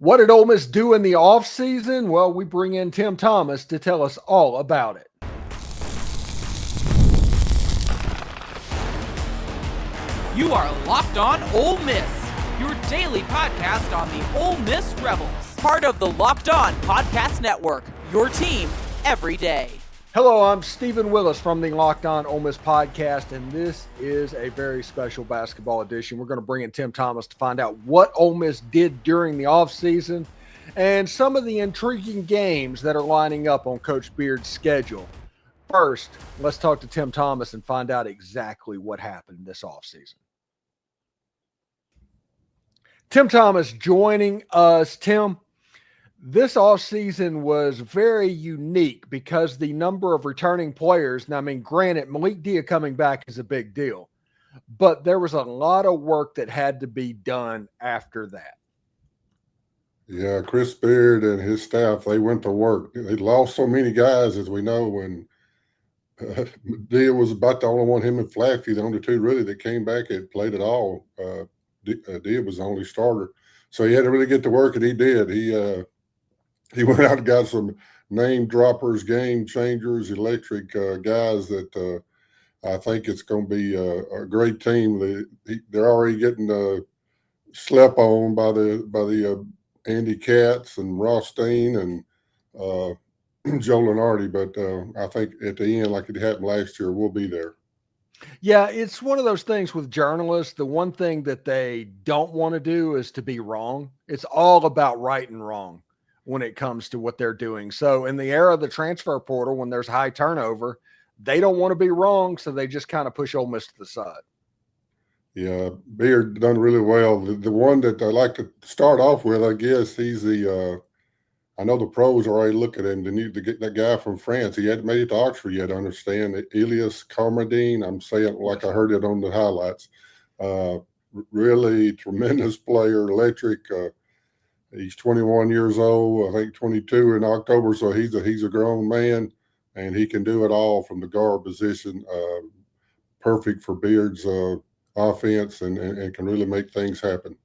What did Ole Miss do in the offseason? Well, we bring in Tim Thomas to tell us all about it. You are Locked On Ole Miss, your daily podcast on the Ole Miss Rebels. Part of the Locked On Podcast Network, your team every day. Hello, I'm Steven Willis from the Locked On Ole Miss podcast, and this is a very special basketball edition. We're going to bring in Tim Thomas to find out what Ole Miss did during the offseason and some of the intriguing games that are lining up on Coach Beard's schedule. First, let's talk to Tim Thomas and find out exactly what happened this offseason. Tim Thomas joining us. Tim, this offseason was very unique because the number of returning players, now, I mean, granted, Malik Dia coming back is a big deal, but there was a lot of work that had to be done after that. Yeah, Chris Beard and his staff, they went to work. They lost so many guys, as we know, when Dia was about the only one, him and Flaherty, the only two really that came back and played at all. Dia was the only starter. So he had to really get to work, and he did. He went out and got some name droppers, game changers, electric guys that I think it's going to be a great team. They're already getting slept on by the Andy Katz and Ross Steen and Joe Lenardi, but I think at the end, like it happened last year, we'll be there. Yeah, it's one of those things with journalists. The one thing that they don't want to do is to be wrong. It's all about right and wrong when it comes to what they're doing. So in the era of the transfer portal, when there's high turnover, they don't want to be wrong, so they just kind of push Ole Miss to the side. Yeah, Beard done really well. The one that I like to start off with, I guess, he's the I know the pros already look at him. They need to get that guy from France. He hadn't made it to Oxford yet, I understand. Ilias Kamardine, I'm saying like I heard it on the highlights. Really tremendous player, electric. He's 21 years old, I think 22 in October, so he's a grown man, and he can do it all from the guard position. Perfect for Beard's offense and can really make things happen.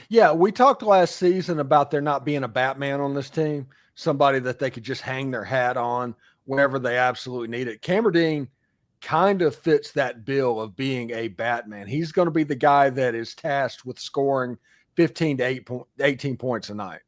Yeah, we talked last season about there not being a Batman on this team, somebody that they could just hang their hat on whenever they absolutely need it. Kamardine kind of fits that bill of being a Batman. He's going to be the guy that is tasked with scoring 15 to 18 points a night.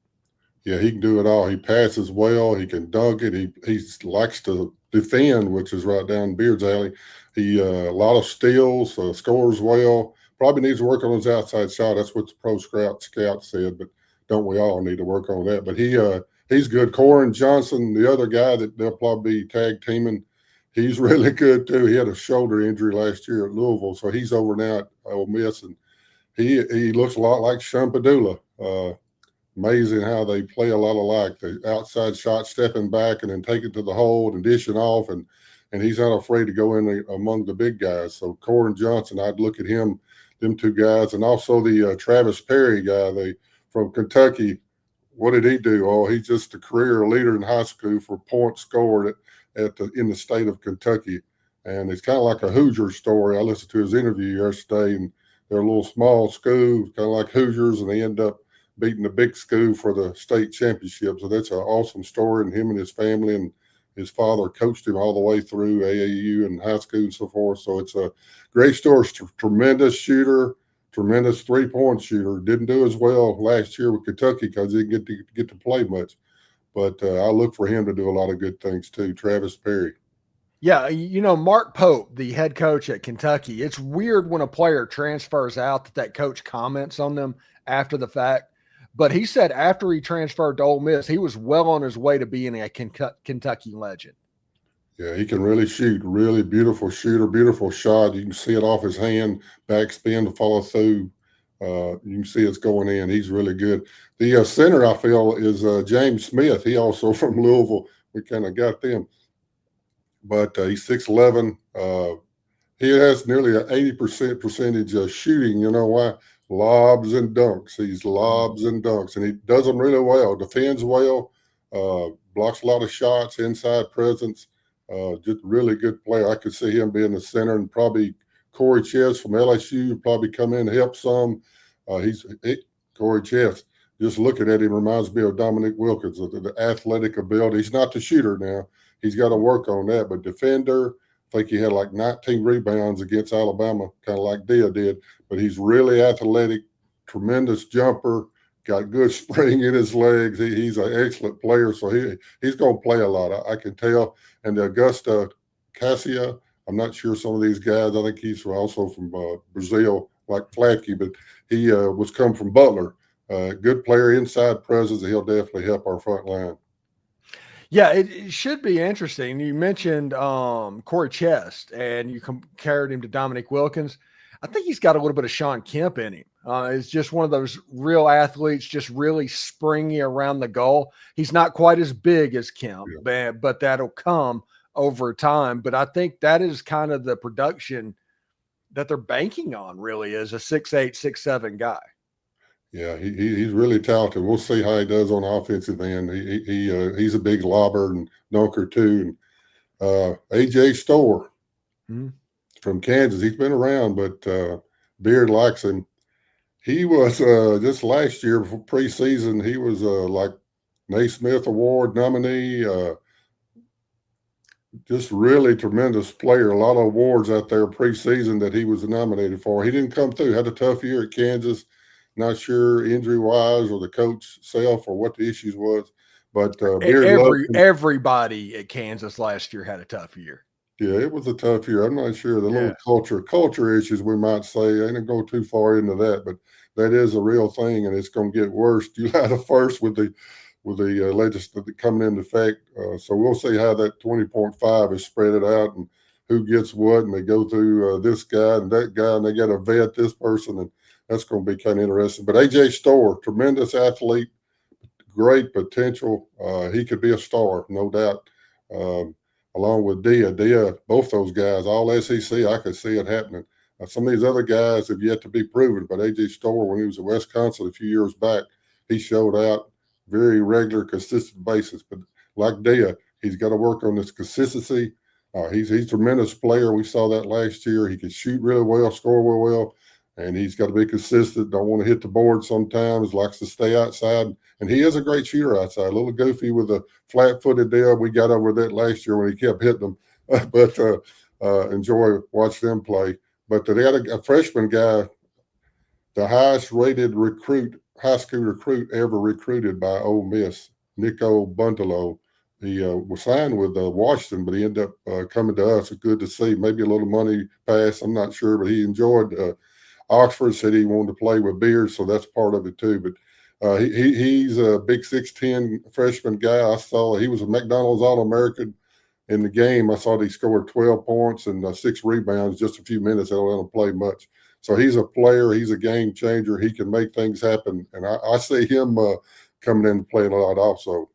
Yeah, he can do it all. He passes well. He can dunk it. He likes to defend, which is right down Beard's alley. He a lot of steals, scores well. Probably needs to work on his outside shot. That's what the pro scout said, but don't we all need to work on that? But he's good. Corin Johnson, the other guy that they'll probably be tag teaming, he's really good too. He had a shoulder injury last year at Louisville, so he's over now at Ole Miss, and he looks a lot like Shampadula. Amazing how they play a lot alike. The outside shot, stepping back and then take it to the hole and dishing off, and he's not afraid to go in among the big guys. So Corin Johnson, I'd look at him, them two guys, and also the Travis Perry guy, from Kentucky. What did he do? Oh, he's just a career leader in high school for points scored in the state of Kentucky, and it's kind of like a Hoosier story. I listened to his interview yesterday, and they're a little small school, kind of like Hoosiers, and they end up beating the big school for the state championship. So that's an awesome story, and him and his family and his father coached him all the way through AAU and high school and so forth. So it's a great story. Tremendous shooter, tremendous three-point shooter. Didn't do as well last year with Kentucky because he didn't get to play much. But I look for him to do a lot of good things too, Travis Perry. Yeah, Mark Pope, the head coach at Kentucky, it's weird when a player transfers out that coach comments on them after the fact. But he said after he transferred to Ole Miss, he was well on his way to being a Kentucky legend. Yeah, he can really shoot. Really beautiful shooter, beautiful shot. You can see it off his hand, backspin to follow through. You can see it's going in. He's really good. The center, I feel, is James Smith. He also from Louisville. We kind of got them. But he's 6'11". He has nearly an 80% percentage of shooting. You know why? Lobs and dunks. He's lobs and dunks, and he does them really well. Defends well, blocks a lot of shots, inside presence. Just really good player. I could see him being the center, and probably Corey Chess from LSU probably come in and help some. Corey Chess just looking at him reminds me of Dominic Wilkins, the athletic ability. He's not the shooter now. He's got to work on that. But defender, I think he had like 19 rebounds against Alabama, kind of like Dia did. But he's really athletic, tremendous jumper, got good spring in his legs. He's an excellent player. So he's going to play a lot, I can tell. And Augusta Cassia, I'm not sure some of these guys. I think he's also from Brazil, like Flatkey, but he was come from Butler. Good player, inside presence. He'll definitely help our front line. Yeah, it should be interesting. You mentioned Corey Chest, and you compared him to Dominic Wilkins. I think he's got a little bit of Sean Kemp in him. It's just one of those real athletes, just really springy around the goal. He's not quite as big as Kemp, but that'll come over time. But I think that is kind of the production that they're banking on, really, as a 6'8", 6'7" guy. Yeah, he's really talented. We'll see how he does on the offensive end. He's a big lobber and dunker too. And AJ Storr from Kansas, he's been around, but Beard likes him. He was just last year before preseason. He was like Naismith Award nominee. Just really tremendous player. A lot of awards out there preseason that he was nominated for. He didn't come through. Had a tough year at Kansas. Not sure injury-wise or the coach self or what the issues was. But everybody at Kansas last year had a tough year. Yeah, it was a tough year. I'm not sure. The little culture issues, we might say. I ain't going to go too far into that, but that is a real thing, and it's going to get worse July the 1st with the legislation coming into effect. So we'll see how that 20.5 is spread it out and who gets what, and they go through this guy and that guy, and they got to vet this person, and that's going to be kind of interesting. But AJ Storr, tremendous athlete, great potential. He could be a star, no doubt. Along with Dia, both those guys, all SEC, I could see it happening. Some of these other guys have yet to be proven, but AJ Storr, when he was at Wisconsin a few years back, he showed out very regular, consistent basis. But like Dia, he's got to work on this consistency. He's a tremendous player. We saw that last year. He can shoot really well, score real well, and he's got to be consistent. Don't want to hit the board sometimes, likes to stay outside. And he is a great shooter outside, a little goofy with a flat-footed deal. We got over that last year when he kept hitting them. But enjoy watching them play. But they got a freshman guy, the highest-rated high school recruit ever recruited by Ole Miss, Niko Bundalo. He was signed with Washington, but he ended up coming to us. It's good to see. Maybe a little money pass, I'm not sure, but he enjoyed Oxford. Said he wanted to play with Beard, so that's part of it too. But he's a big 6'10" freshman guy. I saw he was a McDonald's All-American in the game. I saw he scored 12 points and 6 rebounds just a few minutes. They don't let him play much. So he's a player. He's a game changer. He can make things happen. And I see him coming in and playing a lot also.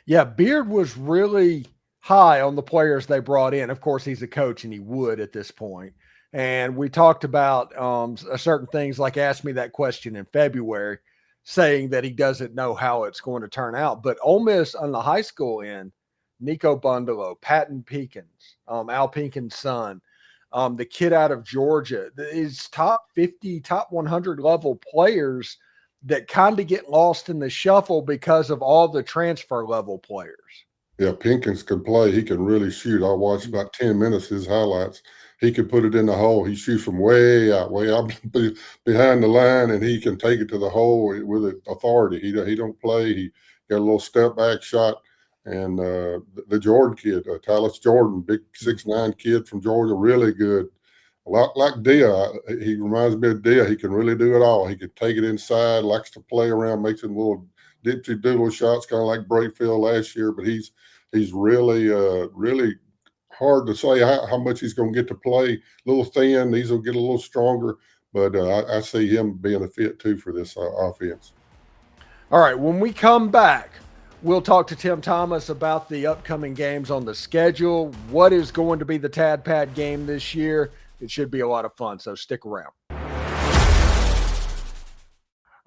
Yeah, Beard was really high on the players they brought in. Of course, he's a coach, and he would at this point. And we talked about certain things, like asked me that question in February, saying that he doesn't know how it's going to turn out. But Ole Miss on the high school end, Niko Bundalo, Patton Pinkins, Al Pinkin's son, the kid out of Georgia, is top 50, top 100 level players that kind of get lost in the shuffle because of all the transfer level players. Yeah, Pinkins can play. He can really shoot. I watched about 10 minutes of his highlights. He can put it in the hole. He shoots from way out behind the line, and he can take it to the hole with authority. He don't play. He got a little step back shot. And the Jordan kid, Tallis Jordan, big 6'9" kid from Georgia, really good. A lot like Dia. He reminds me of Dia. He can really do it all. He can take it inside, likes to play around, makes it little dipsy-doodle shots, kind of like Brakefield last year. But he's really, really hard to say how much he's going to get to play. A little thin. These will get a little stronger. But I see him being a fit, too, for this offense. All right, when we come back, we'll talk to Tim Thomas about the upcoming games on the schedule, what is going to be the Tad Pad game this year. It should be a lot of fun, so stick around.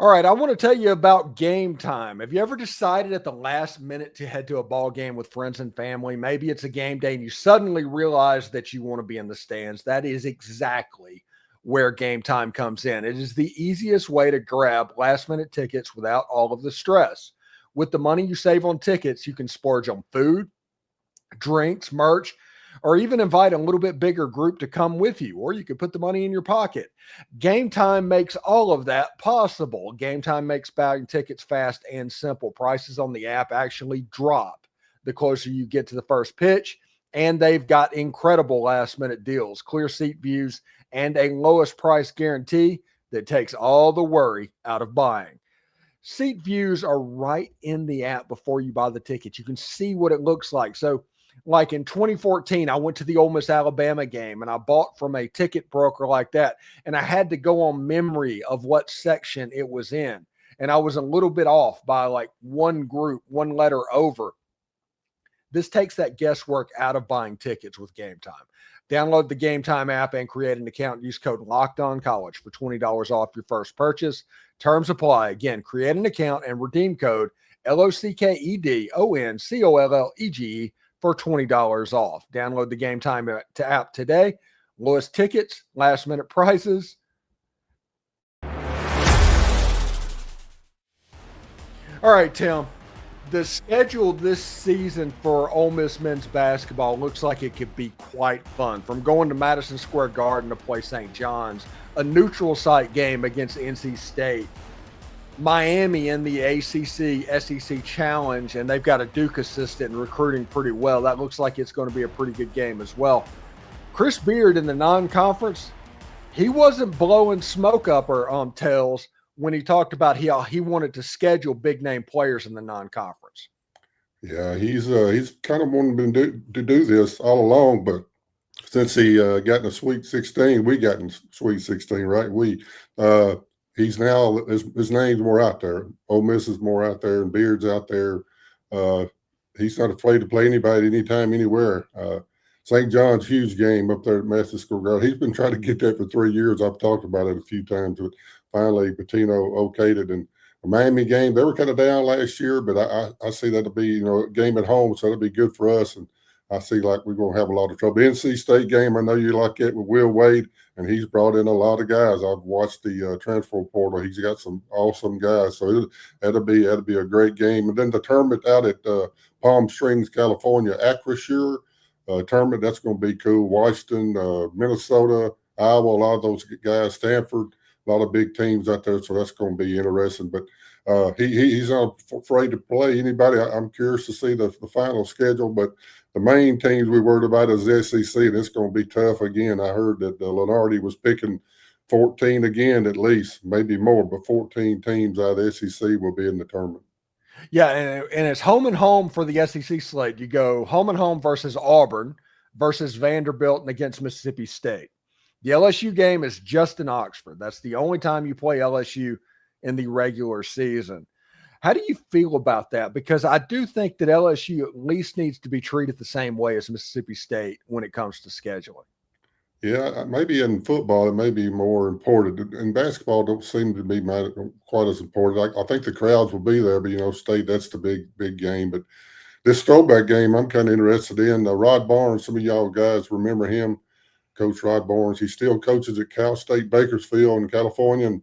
All right, I want to tell you about Game Time. Have you ever decided at the last minute to head to a ball game with friends and family? Maybe it's a game day and you suddenly realize that you want to be in the stands. That is exactly where Game Time comes in. It is the easiest way to grab last-minute tickets without all of the stress. With the money you save on tickets, you can splurge on food, drinks, merch, or even invite a little bit bigger group to come with you, or you could put the money in your pocket. Game Time makes all of that possible. Game Time makes buying tickets fast and simple. Prices on the app actually drop the closer you get to the first pitch, and they've got incredible last-minute deals, clear seat views, and a lowest price guarantee that takes all the worry out of buying. Seat views are right in the app before you buy the tickets. You can see what it looks like. So, like in 2014, I went to the Ole Miss Alabama game and I bought from a ticket broker like that. And I had to go on memory of what section it was in. And I was a little bit off by like one group, one letter over. This takes that guesswork out of buying tickets with Game Time. Download the Game Time app and create an account. Use code LOCKEDONCollege for $20 off your first purchase. Terms apply. Again, create an account and redeem code LOCKEDONCOLLEGE for $20 off. Download the Game Time app today. Lowest tickets, last minute prices. All right, Tim. The schedule this season for Ole Miss men's basketball looks like it could be quite fun. From going to Madison Square Garden to play St. John's, a neutral site game against NC State, Miami in the ACC-SEC Challenge, and they've got a Duke assistant recruiting pretty well. That looks like it's going to be a pretty good game as well. Chris Beard in the non-conference, he wasn't blowing smoke up or tails when he talked about he wanted to schedule big-name players in the non-conference. Yeah, he's kind of wanted to do this all along, but since he got in the Sweet 16, we got in Sweet 16, right? He's now his name's more out there. Ole Miss is more out there, and Beard's out there. He's not afraid to play anybody, anytime, anywhere. St. John's, huge game up there at Madison Square Garden. He's been trying to get that for 3 years. I've talked about it a few times, but finally Pitino okayed it. And the Miami game, they were kind of down last year, but I see that'll be, a game at home, so that'll be good for us. And I see like we're going to have a lot of trouble. NC State game, I know you like it with Will Wade, and he's brought in a lot of guys. I've watched the transfer portal. He's got some awesome guys, so that'll be a great game. And then the tournament out at Palm Springs, California, Akri tournament, that's going to be cool. Washington, Minnesota, Iowa, a lot of those guys, Stanford, a lot of big teams out there, so that's going to be interesting. But he's not afraid to play anybody. I'm curious to see the final schedule, but the main teams we worried about is the SEC, and it's going to be tough again. I heard that Lenardi was picking 14 again at least, maybe more, but 14 teams out of the SEC will be in the tournament. Yeah, and it's home and home for the SEC slate. You go home and home versus Auburn versus Vanderbilt and against Mississippi State. The LSU game is just in Oxford. That's the only time you play LSU in the regular season. How do you feel about that? Because I do think that LSU at least needs to be treated the same way as Mississippi State when it comes to scheduling. Yeah, maybe in football it may be more important. In basketball, don't seem to be quite as important. I think the crowds will be there, but State, that's the big game. But this throwback game, I'm kind of interested in. Rod Barnes, some of y'all guys remember him, Coach Rod Barnes. He still coaches at Cal State Bakersfield in California, and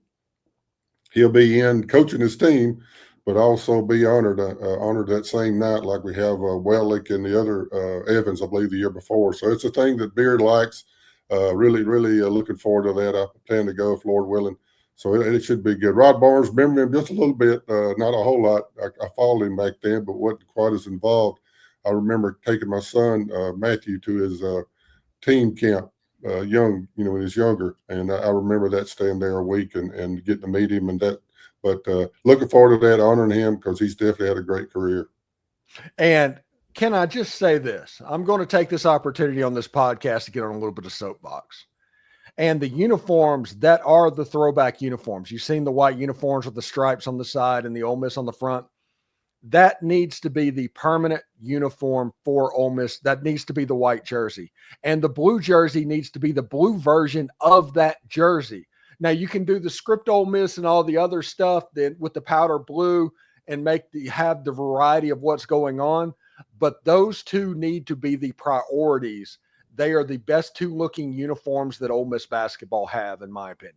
he'll be in coaching his team, but also be honored that same night, like we have Wellick and the other Evans, I believe, the year before. So it's a thing that Beard likes. Really looking forward to that. I plan to go if Lord willing. So it should be good. Rod Barnes, remember him just a little bit, not a whole lot. I followed him back then, but wasn't quite as involved. I remember taking my son, Matthew, to his team camp when he was younger. And I remember that, staying there a week and getting to meet him and that. But looking forward to that, honoring him, because he's definitely had a great career. And can I just say this? I'm going to take this opportunity on this podcast to get on a little bit of soapbox. And the uniforms that are the throwback uniforms, you've seen the white uniforms with the stripes on the side and the Ole Miss on the front. That needs to be the permanent uniform for Ole Miss. That needs to be the white jersey. And the blue jersey needs to be the blue version of that jersey. Now, you can do the script Ole Miss and all the other stuff with the powder blue and have the variety of what's going on. But those two need to be the priorities they are the best two-looking uniforms that Ole Miss basketball have, in my opinion.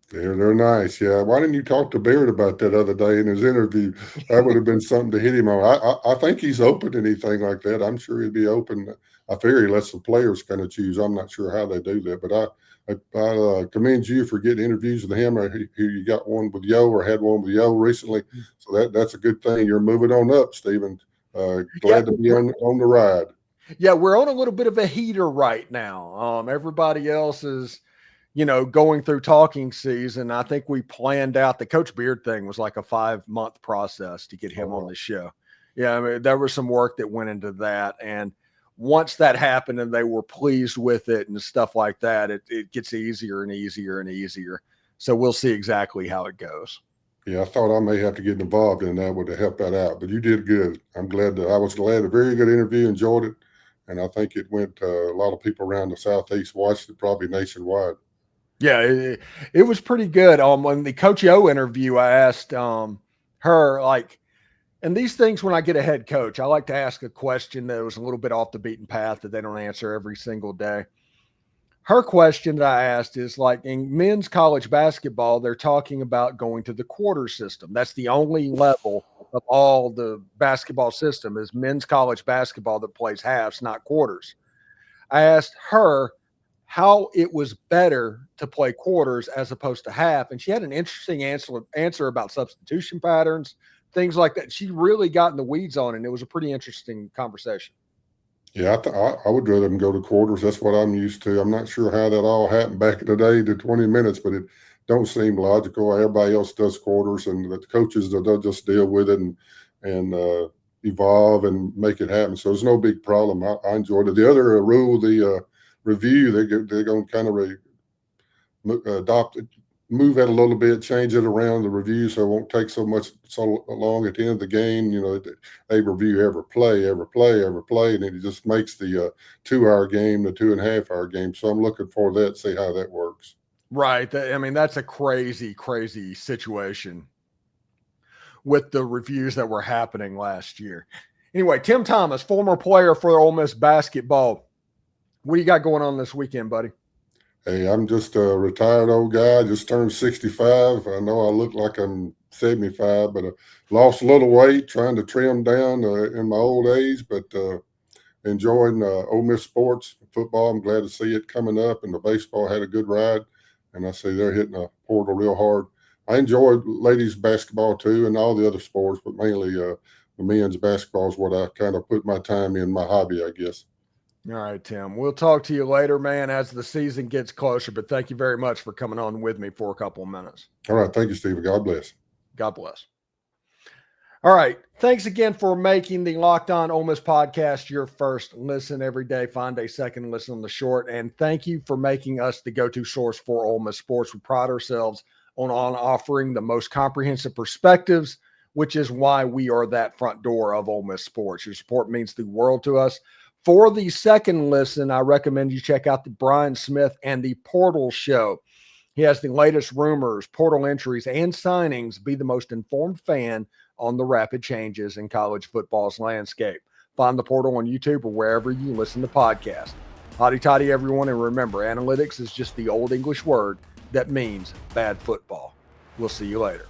They're nice, yeah. Why didn't you talk to Beard about that other day in his interview? That would have been something to hit him on. I think he's open to anything like that. I'm sure he'd be open. I figure he lets the players kind of choose. I'm not sure how they do that, but I commend you for getting interviews with him. Or you got one with Yo or had one with Yo recently, so that's a good thing. You're moving on up, Steven. Glad to be on the ride. Yeah, we're on a little bit of a heater right now. Everybody else is, going through talking season. I think we planned out the Coach Beard thing was like a 5-month process to get him on the show. Yeah, I mean, there was some work that went into that. And once that happened and they were pleased with it and stuff like that, it gets easier and easier and easier. So we'll see exactly how it goes. Yeah, I thought I may have to get involved in that would have helped that out, but you did good. I was glad. A very good interview, enjoyed it. And I think it went, a lot of people around the Southeast watched it, probably nationwide. Yeah, it was pretty good. When the Coach O interview, I asked her, and these things, when I get a head coach, I like to ask a question that was a little bit off the beaten path that they don't answer every single day. Her question that I asked is, in men's college basketball, they're talking about going to the quarter system. That's the only level of all the basketball system is men's college basketball that plays halves, not quarters. I asked her how it was better to play quarters as opposed to half. And she had an interesting answer about substitution patterns, things like that. She really got in the weeds on it, and it was a pretty interesting conversation. Yeah, I would rather them go to quarters. That's what I'm used to. I'm not sure how that all happened back in the day to 20 minutes, but it don't seem logical. Everybody else does quarters, and the coaches, they'll just deal with it and evolve and make it happen. So there's no big problem. I enjoyed it. The other rule, the review, they're going to kind of adopt it, move it a little bit, change it around the review so it won't take so long at the end of the game. They review every play, and it just makes the 2-hour game the 2.5-hour game. So I'm looking forward to that, see how that works. Right. I mean, that's a crazy, crazy situation with the reviews that were happening last year. Anyway, Tim Thomas, former player for Ole Miss basketball. What do you got going on this weekend, buddy? Hey, I'm just a retired old guy. I just turned 65. I know I look like I'm 75, but I lost a little weight trying to trim down in my old age, but enjoying Ole Miss sports, football. I'm glad to see it coming up, and the baseball had a good ride, and I see they're hitting a portal real hard. I enjoyed ladies basketball too and all the other sports, but mainly the men's basketball is what I kind of put my time in, my hobby, I guess. All right, Tim. We'll talk to you later, man, as the season gets closer, but thank you very much for coming on with me for a couple of minutes. All right. Thank you, Steven. God bless. God bless. All right. Thanks again for making the Locked On Ole Miss podcast your first listen every day. Find a second listen on the short. And thank you for making us the go-to source for Ole Miss sports. We pride ourselves on offering the most comprehensive perspectives, which is why we are that front door of Ole Miss sports. Your support means the world to us. For the second listen, I recommend you check out the Brian Smith and the Portal Show. He has the latest rumors, portal entries, and signings. Be the most informed fan on the rapid changes in college football's landscape. Find the Portal on YouTube or wherever you listen to podcasts. Hotty toddy, everyone, and remember, analytics is just the old English word that means bad football. We'll see you later.